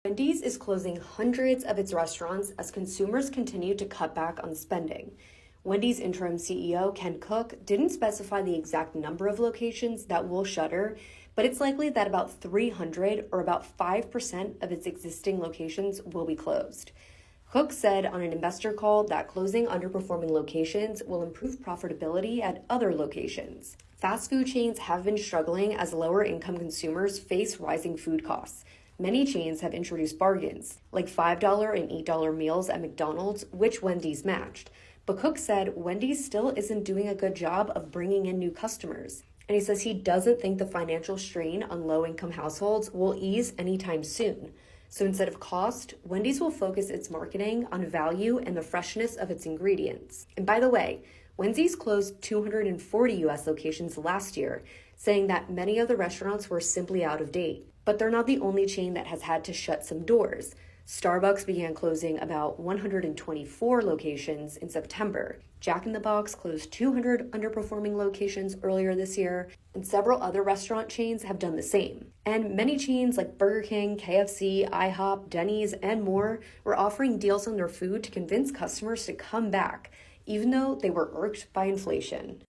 Wendy's is closing hundreds of its restaurants as consumers continue to cut back on spending. Wendy's interim CEO, Ken Cook, didn't specify the exact number of locations that will shutter, but it's likely that about 300 or about 5% of its existing locations will be closed. Cook said on an investor call that closing underperforming locations will improve profitability at other locations. Fast food chains have been struggling as lower-income consumers face rising food costs. Many chains have introduced bargains, like $5 and $8 meals at McDonald's, which Wendy's matched. But Cook said Wendy's still isn't doing a good job of bringing in new customers. And he says he doesn't think the financial strain on low-income households will ease anytime soon. So instead of cost, Wendy's will focus its marketing on value and the freshness of its ingredients. And by the way, Wendy's closed 240 U.S. locations last year, saying that many of the restaurants were simply out of date. But they're not the only chain that has had to shut some doors. Starbucks began closing about 124 locations in September. Jack in the Box closed 200 underperforming locations earlier this year, and several other restaurant chains have done the same. And many chains like Burger King, KFC, IHOP, Denny's, and more were offering deals on their food to convince customers to come back, even though they were irked by inflation.